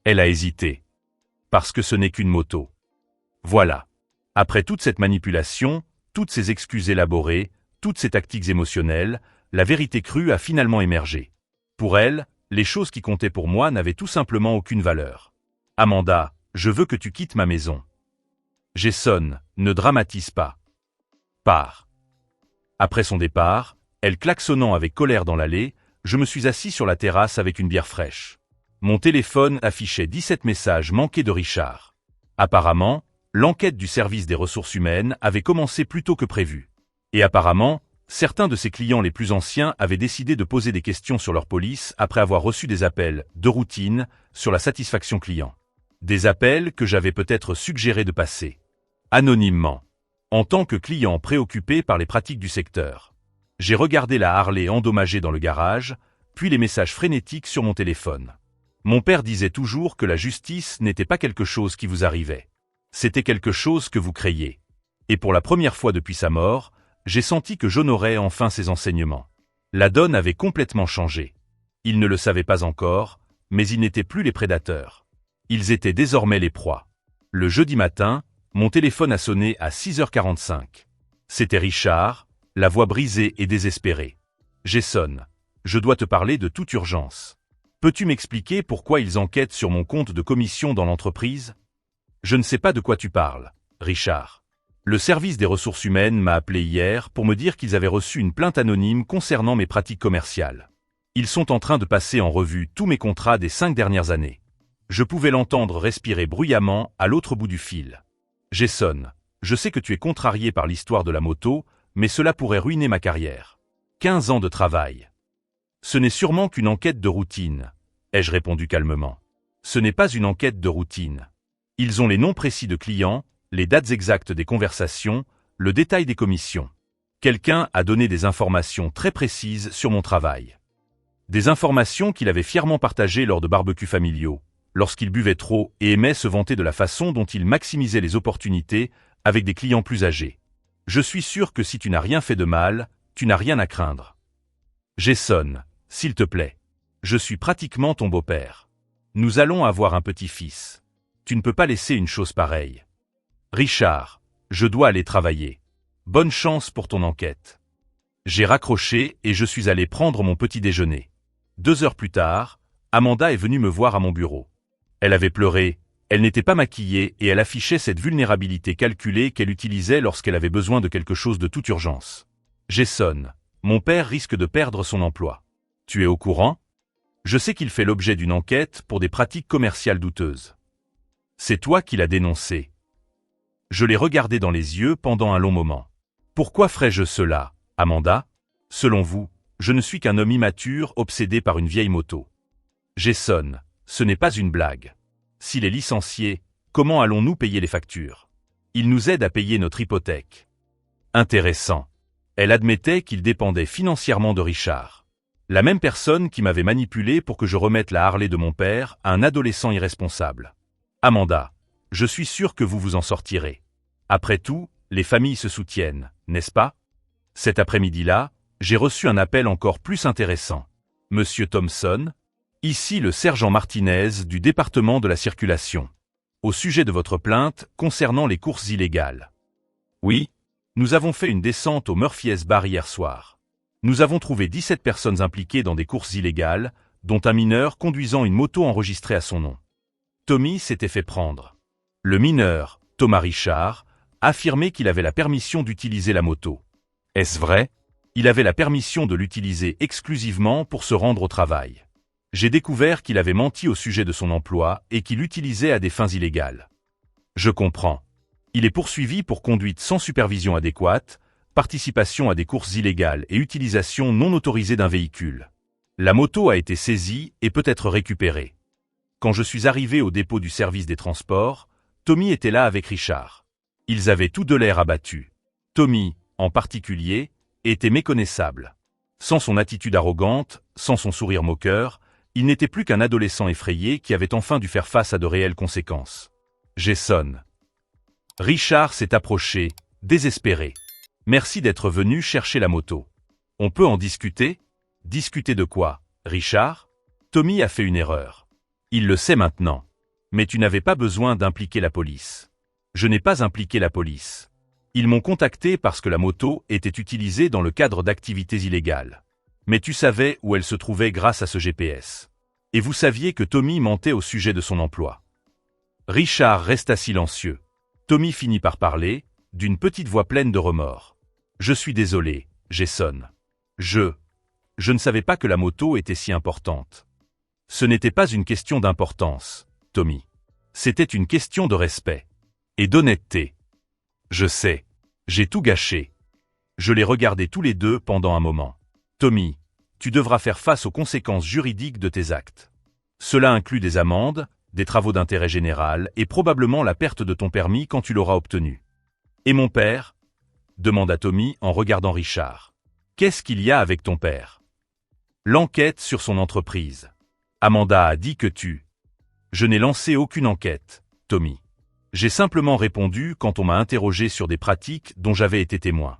Elle a hésité. Parce que ce n'est qu'une moto. Voilà. Après toute cette manipulation, toutes ces excuses élaborées, toutes ces tactiques émotionnelles, la vérité crue a finalement émergé. Pour elle, les choses qui comptaient pour moi n'avaient tout simplement aucune valeur. Amanda, je veux que tu quittes ma maison. Jason, ne dramatise pas. Pars. Après son départ, elle klaxonnant avec colère dans l'allée, je me suis assis sur la terrasse avec une bière fraîche. Mon téléphone affichait 17 messages manqués de Richard. Apparemment, l'enquête du service des ressources humaines avait commencé plus tôt que prévu. Et apparemment, certains de ses clients les plus anciens avaient décidé de poser des questions sur leur police après avoir reçu des appels, de routine, sur la satisfaction client. Des appels que j'avais peut-être suggéré de passer. Anonymement. En tant que client préoccupé par les pratiques du secteur. J'ai regardé la Harley endommagée dans le garage, puis les messages frénétiques sur mon téléphone. Mon père disait toujours que la justice n'était pas quelque chose qui vous arrivait. C'était quelque chose que vous créiez. Et pour la première fois depuis sa mort, j'ai senti que j'honorais enfin ses enseignements. La donne avait complètement changé. Ils ne le savaient pas encore, mais ils n'étaient plus les prédateurs. Ils étaient désormais les proies. Le jeudi matin, mon téléphone a sonné à 6h45. C'était Richard, la voix brisée et désespérée. Jason, je dois te parler de toute urgence. Peux-tu m'expliquer pourquoi ils enquêtent sur mon compte de commission dans l'entreprise? Je ne sais pas de quoi tu parles, Richard. Le service des ressources humaines m'a appelé hier pour me dire qu'ils avaient reçu une plainte anonyme concernant mes pratiques commerciales. Ils sont en train de passer en revue tous mes contrats des 5 dernières années. Je pouvais l'entendre respirer bruyamment à l'autre bout du fil. Jason, je sais que tu es contrarié par l'histoire de la moto, mais cela pourrait ruiner ma carrière. 15 ans de travail. Ce n'est sûrement qu'une enquête de routine, ai-je répondu calmement. Ce n'est pas une enquête de routine. Ils ont les noms précis de clients, les dates exactes des conversations, le détail des commissions. Quelqu'un a donné des informations très précises sur mon travail. Des informations qu'il avait fièrement partagées lors de barbecues familiaux, lorsqu'il buvait trop et aimait se vanter de la façon dont il maximisait les opportunités avec des clients plus âgés. Je suis sûr que si tu n'as rien fait de mal, tu n'as rien à craindre. Jason, s'il te plaît. Je suis pratiquement ton beau-père. Nous allons avoir un petit-fils. Tu ne peux pas laisser une chose pareille. Richard, je dois aller travailler. Bonne chance pour ton enquête. J'ai raccroché et je suis allé prendre mon petit déjeuner. 2 heures plus tard, Amanda est venue me voir à mon bureau. Elle avait pleuré, elle n'était pas maquillée et elle affichait cette vulnérabilité calculée qu'elle utilisait lorsqu'elle avait besoin de quelque chose de toute urgence. Jason, mon père risque de perdre son emploi. Tu es au courant? Je sais qu'il fait l'objet d'une enquête pour des pratiques commerciales douteuses. C'est toi qui l'as dénoncé. Je l'ai regardé dans les yeux pendant un long moment. Pourquoi ferais-je cela, Amanda? Selon vous, je ne suis qu'un homme immature obsédé par une vieille moto. Jason, ce n'est pas une blague. S'il est licencié, comment allons-nous payer les factures? Il nous aide à payer notre hypothèque. Intéressant. Elle admettait qu'il dépendait financièrement de Richard. La même personne qui m'avait manipulé pour que je remette la Harley de mon père à un adolescent irresponsable. Amanda, je suis sûr que vous vous en sortirez. Après tout, les familles se soutiennent, n'est-ce pas? Cet après-midi-là, j'ai reçu un appel encore plus intéressant. Monsieur Thompson, ici le sergent Martinez du département de la circulation. Au sujet de votre plainte concernant les courses illégales. Oui, nous avons fait une descente au Murphy's Bar hier soir. Nous avons trouvé 17 personnes impliquées dans des courses illégales, dont un mineur conduisant une moto enregistrée à son nom. Tommy s'était fait prendre. Le mineur, Thomas Richard, affirmait qu'il avait la permission d'utiliser la moto. Est-ce vrai? Il avait la permission de l'utiliser exclusivement pour se rendre au travail. J'ai découvert qu'il avait menti au sujet de son emploi et qu'il l'utilisait à des fins illégales. Je comprends. Il est poursuivi pour conduite sans supervision adéquate, participation à des courses illégales et utilisation non autorisée d'un véhicule. La moto a été saisie et peut être récupérée. Quand je suis arrivé au dépôt du service des transports, Tommy était là avec Richard. Ils avaient tous deux l'air abattus. Tommy, en particulier, était méconnaissable. Sans son attitude arrogante, sans son sourire moqueur, il n'était plus qu'un adolescent effrayé qui avait enfin dû faire face à de réelles conséquences. Jason. Richard s'est approché, désespéré. Merci d'être venu chercher la moto. On peut en discuter? Discuter de quoi, Richard? Tommy a fait une erreur. Il le sait maintenant. Mais tu n'avais pas besoin d'impliquer la police. Je n'ai pas impliqué la police. Ils m'ont contacté parce que la moto était utilisée dans le cadre d'activités illégales. Mais tu savais où elle se trouvait grâce à ce GPS. Et vous saviez que Tommy mentait au sujet de son emploi. Richard resta silencieux. Tommy finit par parler, d'une petite voix pleine de remords. Je suis désolé, Jason. Je ne savais pas que la moto était si importante. Ce n'était pas une question d'importance, Tommy. C'était une question de respect. Et d'honnêteté. Je sais. J'ai tout gâché. Je les regardais tous les deux pendant un moment. Tommy, tu devras faire face aux conséquences juridiques de tes actes. Cela inclut des amendes, des travaux d'intérêt général et probablement la perte de ton permis quand tu l'auras obtenu. Et mon père? Demanda Tommy en regardant Richard. Qu'est-ce qu'il y a avec ton père? L'enquête sur son entreprise. Amanda a dit que tu... Je n'ai lancé aucune enquête, Tommy. J'ai simplement répondu quand on m'a interrogé sur des pratiques dont j'avais été témoin.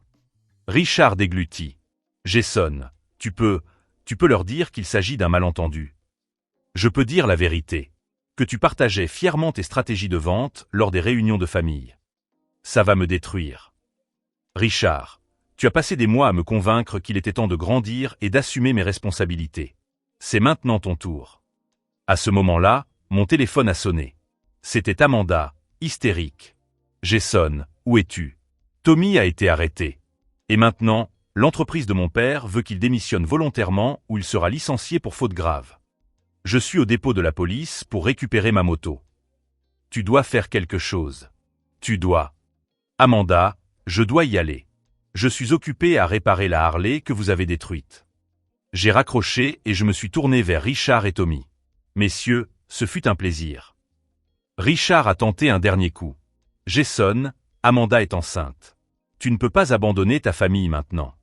Richard déglutit. Jason, tu peux leur dire qu'il s'agit d'un malentendu. Je peux dire la vérité. Que tu partageais fièrement tes stratégies de vente lors des réunions de famille. Ça va me détruire. Richard, tu as passé des mois à me convaincre qu'il était temps de grandir et d'assumer mes responsabilités. C'est maintenant ton tour. À ce moment-là, mon téléphone a sonné. C'était Amanda, hystérique. Jason, où es-tu? Tommy a été arrêté. Et maintenant, l'entreprise de mon père veut qu'il démissionne volontairement ou il sera licencié pour faute grave. Je suis au dépôt de la police pour récupérer ma moto. Tu dois faire quelque chose. Tu dois. Amanda, je dois y aller. Je suis occupé à réparer la Harley que vous avez détruite. J'ai raccroché et je me suis tourné vers Richard et Tommy. Messieurs, ce fut un plaisir. Richard a tenté un dernier coup. Jason, Amanda est enceinte. Tu ne peux pas abandonner ta famille maintenant.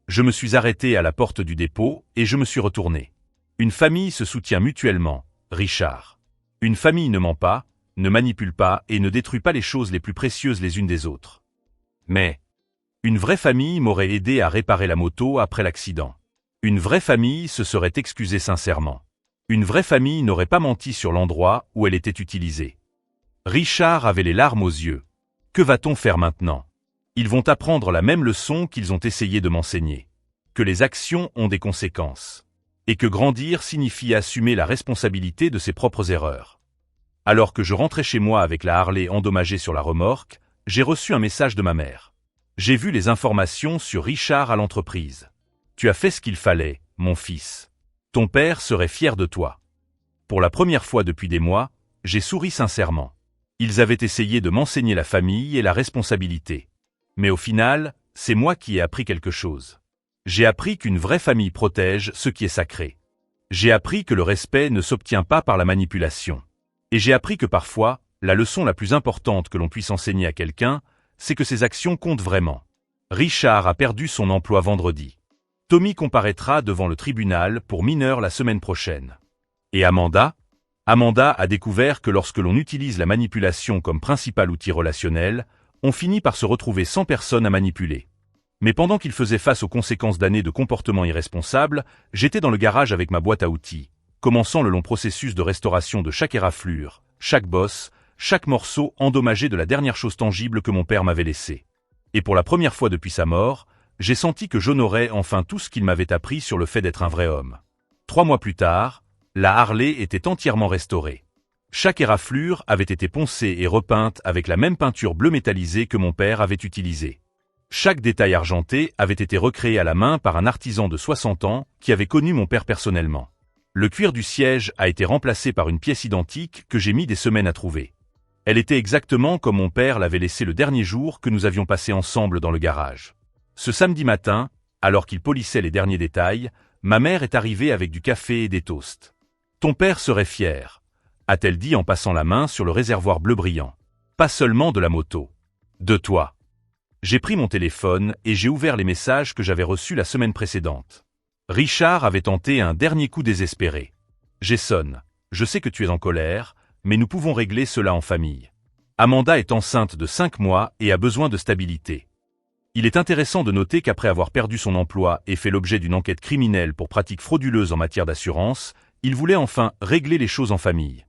Je me suis arrêté à la porte du dépôt et je me suis retourné. Une famille se soutient mutuellement, Richard. Une famille ne ment pas, ne manipule pas et ne détruit pas les choses les plus précieuses les unes des autres. Mais une vraie famille m'aurait aidé à réparer la moto après l'accident. Une vraie famille se serait excusée sincèrement. Une vraie famille n'aurait pas menti sur l'endroit où elle était utilisée. Richard avait les larmes aux yeux. Que va-t-on faire maintenant? Ils vont apprendre la même leçon qu'ils ont essayé de m'enseigner. Que les actions ont des conséquences. Et que grandir signifie assumer la responsabilité de ses propres erreurs. Alors que je rentrais chez moi avec la Harley endommagée sur la remorque, j'ai reçu un message de ma mère. J'ai vu les informations sur Richard à l'entreprise. Tu as fait ce qu'il fallait, mon fils. Ton père serait fier de toi. Pour la première fois depuis des mois, j'ai souri sincèrement. Ils avaient essayé de m'enseigner la famille et la responsabilité. Mais au final, c'est moi qui ai appris quelque chose. J'ai appris qu'une vraie famille protège ce qui est sacré. J'ai appris que le respect ne s'obtient pas par la manipulation. Et j'ai appris que parfois, la leçon la plus importante que l'on puisse enseigner à quelqu'un, c'est que ses actions comptent vraiment. Richard a perdu son emploi vendredi. Tommy comparaîtra devant le tribunal pour mineur la semaine prochaine. Et Amanda? Amanda a découvert que lorsque l'on utilise la manipulation comme principal outil relationnel, on finit par se retrouver sans personne à manipuler. Mais pendant qu'il faisait face aux conséquences d'années de comportements irresponsables, j'étais dans le garage avec ma boîte à outils, commençant le long processus de restauration de chaque éraflure, chaque bosse, chaque morceau endommagé de la dernière chose tangible que mon père m'avait laissée. Et pour la première fois depuis sa mort, j'ai senti que j'honorais enfin tout ce qu'il m'avait appris sur le fait d'être un vrai homme. 3 mois plus tard, la Harley était entièrement restaurée. Chaque éraflure avait été poncée et repeinte avec la même peinture bleue métallisée que mon père avait utilisée. Chaque détail argenté avait été recréé à la main par un artisan de 60 ans qui avait connu mon père personnellement. Le cuir du siège a été remplacé par une pièce identique que j'ai mis des semaines à trouver. Elle était exactement comme mon père l'avait laissée le dernier jour que nous avions passé ensemble dans le garage. Ce samedi matin, alors qu'il polissait les derniers détails, ma mère est arrivée avec du café et des toasts. « Ton père serait fier », a-t-elle dit en passant la main sur le réservoir bleu brillant. « Pas seulement de la moto. De toi. » J'ai pris mon téléphone et j'ai ouvert les messages que j'avais reçus la semaine précédente. Richard avait tenté un dernier coup désespéré. « Jason, je sais que tu es en colère, mais nous pouvons régler cela en famille. Amanda est enceinte de 5 mois et a besoin de stabilité. Il est intéressant de noter qu'après avoir perdu son emploi et fait l'objet d'une enquête criminelle pour pratiques frauduleuses en matière d'assurance, il voulait enfin régler les choses en famille.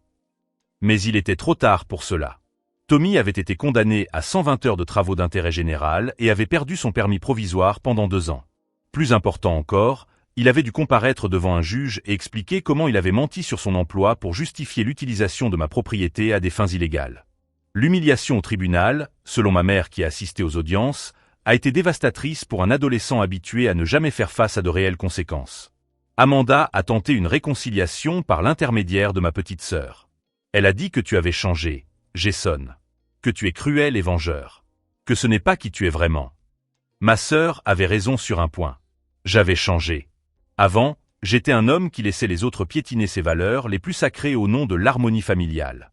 Mais il était trop tard pour cela. Tommy avait été condamné à 120 heures de travaux d'intérêt général et avait perdu son permis provisoire pendant 2 ans. Plus important encore, il avait dû comparaître devant un juge et expliquer comment il avait menti sur son emploi pour justifier l'utilisation de ma propriété à des fins illégales. L'humiliation au tribunal, selon ma mère qui a assisté aux audiences, a été dévastatrice pour un adolescent habitué à ne jamais faire face à de réelles conséquences. Amanda a tenté une réconciliation par l'intermédiaire de ma petite sœur. Elle a dit que tu avais changé, Jason. Que tu es cruel et vengeur. Que ce n'est pas qui tu es vraiment. Ma sœur avait raison sur un point. J'avais changé. Avant, j'étais un homme qui laissait les autres piétiner ses valeurs les plus sacrées au nom de l'harmonie familiale.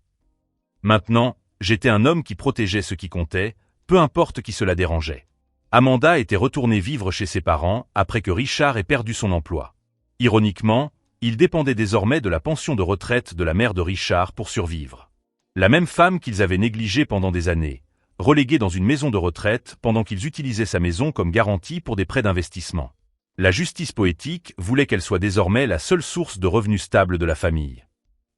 Maintenant, j'étais un homme qui protégeait ce qui comptait, peu importe qui cela dérangeait. Amanda était retournée vivre chez ses parents après que Richard ait perdu son emploi. Ironiquement, il dépendait désormais de la pension de retraite de la mère de Richard pour survivre. La même femme qu'ils avaient négligée pendant des années, reléguée dans une maison de retraite pendant qu'ils utilisaient sa maison comme garantie pour des prêts d'investissement. La justice poétique voulait qu'elle soit désormais la seule source de revenus stables de la famille.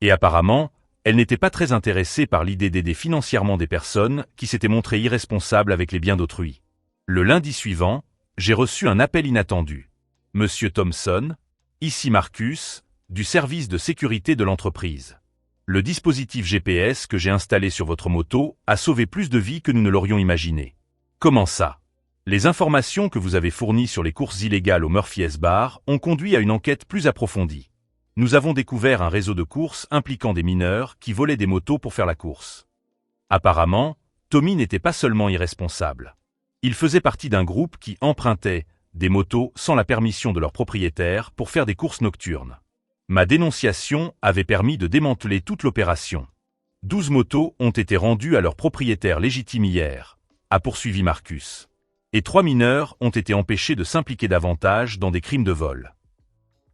Et apparemment, elle n'était pas très intéressée par l'idée d'aider financièrement des personnes qui s'étaient montrées irresponsables avec les biens d'autrui. Le lundi suivant, j'ai reçu un appel inattendu. « Monsieur Thompson, ici Marcus, du service de sécurité de l'entreprise. Le dispositif GPS que j'ai installé sur votre moto a sauvé plus de vies que nous ne l'aurions imaginé. » Comment ça? Les informations que vous avez fournies sur les courses illégales au Murphy's Bar ont conduit à une enquête plus approfondie. Nous avons découvert un réseau de courses impliquant des mineurs qui volaient des motos pour faire la course. Apparemment, Tommy n'était pas seulement irresponsable. Ils faisaient partie d'un groupe qui empruntait des motos sans la permission de leur propriétaire pour faire des courses nocturnes. Ma dénonciation avait permis de démanteler toute l'opération. 12 motos ont été rendues à leur propriétaire légitime hier, a poursuivi Marcus. Et 3 mineurs ont été empêchés de s'impliquer davantage dans des crimes de vol.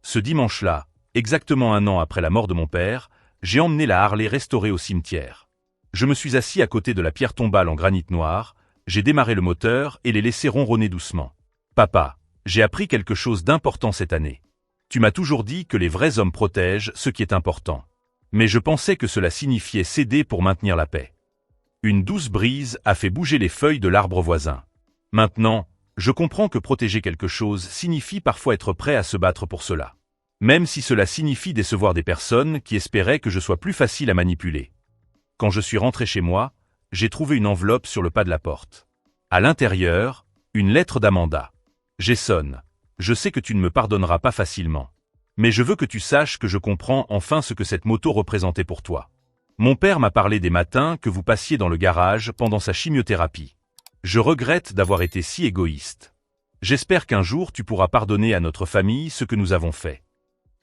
Ce dimanche-là, exactement 1 an après la mort de mon père, j'ai emmené la Harley restaurée au cimetière. Je me suis assis à côté de la pierre tombale en granit noir, j'ai démarré le moteur et l'ai laissé ronronner doucement. Papa, j'ai appris quelque chose d'important cette année. Tu m'as toujours dit que les vrais hommes protègent ce qui est important. Mais je pensais que cela signifiait céder pour maintenir la paix. Une douce brise a fait bouger les feuilles de l'arbre voisin. Maintenant, je comprends que protéger quelque chose signifie parfois être prêt à se battre pour cela. Même si cela signifie décevoir des personnes qui espéraient que je sois plus facile à manipuler. Quand je suis rentré chez moi, j'ai trouvé une enveloppe sur le pas de la porte. À l'intérieur, une lettre d'Amanda. Jason, je sais que tu ne me pardonneras pas facilement. Mais je veux que tu saches que je comprends enfin ce que cette moto représentait pour toi. Mon père m'a parlé des matins que vous passiez dans le garage pendant sa chimiothérapie. Je regrette d'avoir été si égoïste. J'espère qu'un jour tu pourras pardonner à notre famille ce que nous avons fait.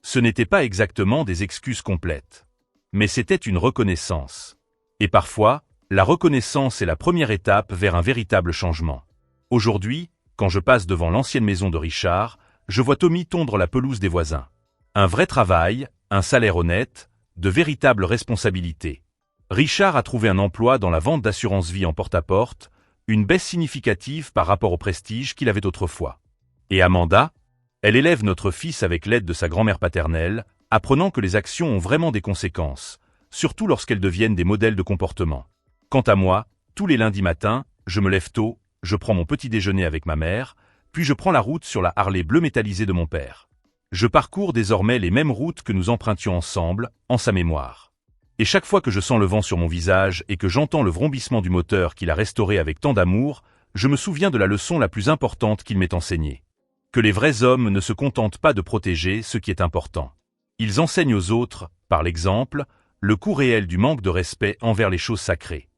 Ce n'était pas exactement des excuses complètes. Mais c'était une reconnaissance. Et parfois, la reconnaissance est la première étape vers un véritable changement. Aujourd'hui, quand je passe devant l'ancienne maison de Richard, je vois Tommy tondre la pelouse des voisins. Un vrai travail, un salaire honnête, de véritables responsabilités. Richard a trouvé un emploi dans la vente d'assurance vie en porte-à-porte, une baisse significative par rapport au prestige qu'il avait autrefois. Et Amanda? Elle élève notre fils avec l'aide de sa grand-mère paternelle, apprenant que les actions ont vraiment des conséquences, surtout lorsqu'elles deviennent des modèles de comportement. Quant à moi, tous les lundis matins, je me lève tôt, je prends mon petit déjeuner avec ma mère, puis je prends la route sur la Harley bleue métallisée de mon père. Je parcours désormais les mêmes routes que nous empruntions ensemble, en sa mémoire. Et chaque fois que je sens le vent sur mon visage et que j'entends le vrombissement du moteur qu'il a restauré avec tant d'amour, je me souviens de la leçon la plus importante qu'il m'ait enseignée. Que les vrais hommes ne se contentent pas de protéger ce qui est important. Ils enseignent aux autres, par l'exemple, le coût réel du manque de respect envers les choses sacrées.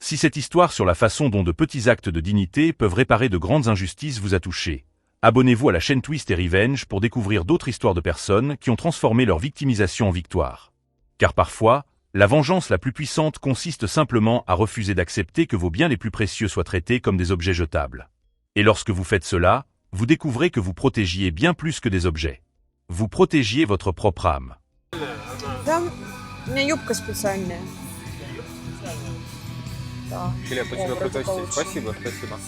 Si cette histoire sur la façon dont de petits actes de dignité peuvent réparer de grandes injustices vous a touché, abonnez-vous à la chaîne Twist et Revenge pour découvrir d'autres histoires de personnes qui ont transformé leur victimisation en victoire. Car parfois, la vengeance la plus puissante consiste simplement à refuser d'accepter que vos biens les plus précieux soient traités comme des objets jetables. Et lorsque vous faites cela, vous découvrez que vous protégiez bien plus que des objets. Vous protégiez votre propre âme. Да, у меня юбка специальная. Да. Глеб, у О, тебя вроде крутой стиль. получше. Спасибо, спасибо.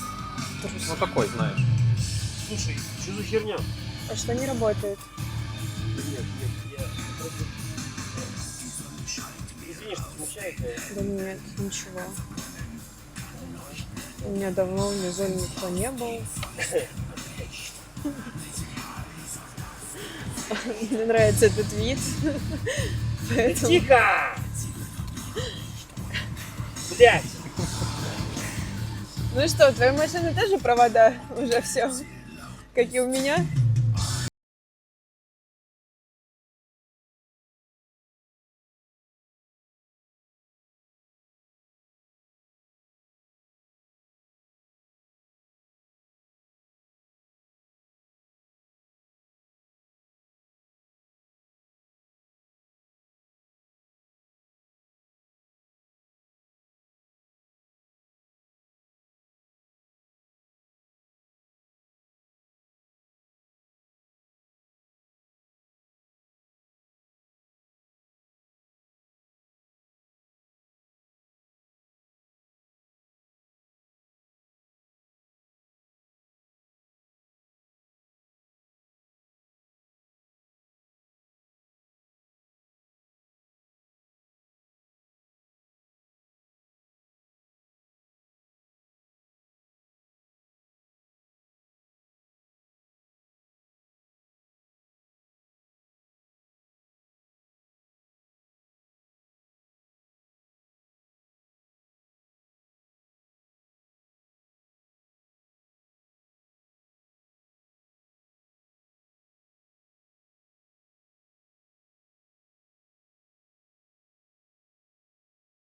Трус. Ну такой, знаешь. Слушай, что за херня? А что не работает? Нет, я просто... Извини, что смущаю тебя. Да нет, ничего. У меня давно внизу никто не был. Мне нравится этот вид. Поэтому... Тихо! Блять! Ну что, у твоей машины тоже провода уже все, как и у меня?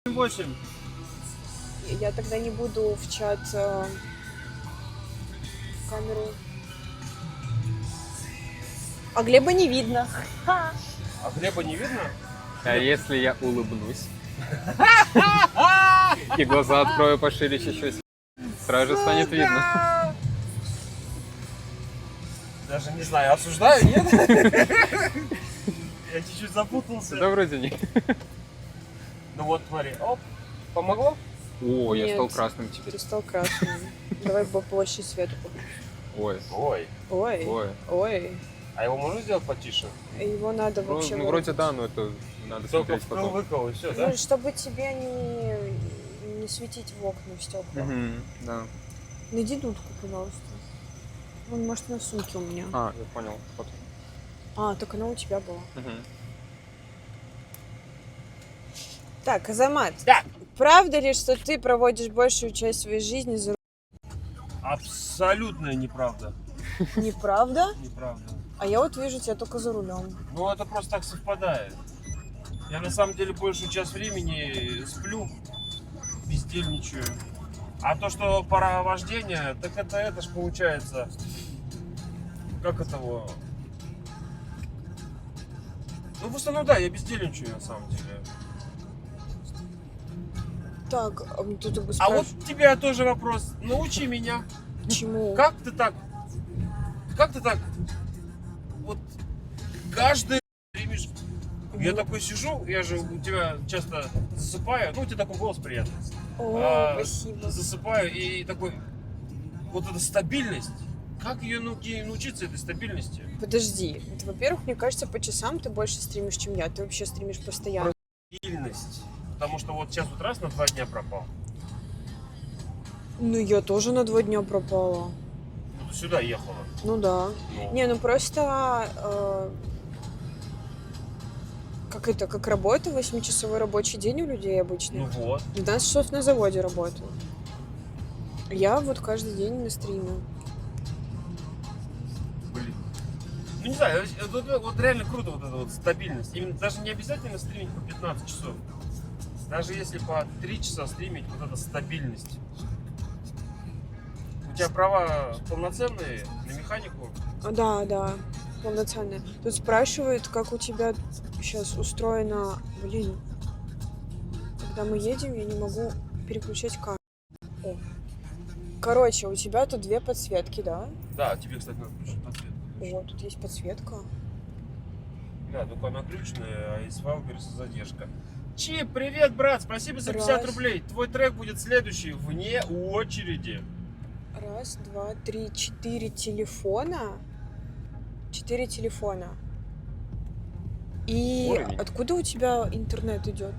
Восемь. Я тогда не буду в чат камеру. А Глеба не видно. А Глеба не видно? А если я улыбнусь? И глаза открою пошире чуть-чуть. Сразу же станет видно. Даже не знаю, осуждаю, нет? Я чуть-чуть запутался. Да вроде нет. Ну вот, смотри, оп, помогло? О, я Нет. стал красным теперь. Ты стал красным. Давай больше света. Ой, Ой, Ой, ой. ой. а его можно сделать потише? Его надо Ну, вообще... ну, вроде да, но это надо Только смотреть потом. вкл-выкл и все, да? Ну, чтобы тебе не светить в окна, в стекла. Мгм, да. Найди дудку, пожалуйста. Он, может, она в сумке у меня. А, я понял. Вот. Так она у тебя была. Мгм. Так, Азамат, Да. правда ли, что ты проводишь большую часть своей жизни за Абсолютная неправда. рулем? Неправда? Неправда. А я вот вижу тебя только за рулем. Ну, это просто так совпадает. Я на самом деле большую часть времени сплю, бездельничаю. А то, что пора вождения, так это ж получается... Как это его... Ну, в основном, да, я бездельничаю на самом деле. Так, тут А вот тебе тоже вопрос. Научи меня. чему? Как ты так? Вот каждый стримишь. Я такой сижу, я же у тебя часто засыпаю. Ну, у тебя такой голос приятный. О, спасибо. Засыпаю и такой... Вот эта стабильность. Как ее научиться, этой стабильности? Подожди. Это, во-первых, мне кажется, по часам ты больше стримишь, чем я. Ты вообще стримишь постоянно. Стабильность. Потому что вот сейчас вот раз на 2 дня пропал. Ну, я тоже на 2 дня пропала. Ну, ты сюда ехала. Ну да. Ну, Не, ну просто... как работа, 8-часовой рабочий день у людей обычно. ну вот. 12 часов на заводе работаю. Я вот каждый день на стриме. Блин. Ну не знаю, вот реально круто вот эта вот стабильность. Именно даже не обязательно стримить по 15 часов. Даже если по 3 часа стримить, вот эта стабильность. У тебя права полноценные на механику? Да, полноценно. Тут спрашивают, как у тебя сейчас устроено... Блин, когда мы едем, я не могу переключать камеру. О. Короче, у тебя тут 2 подсветки, да? Да, тебе, кстати, надо включить подсветку. О, тут есть подсветка. Да, только она ключная, а из Валберса задержка. Чип, привет, брат, спасибо за 50 рублей. Твой трек будет следующий, вне очереди. 1, 2, 3, 4 телефона. 4 телефона. И Уровень. откуда у тебя интернет идет?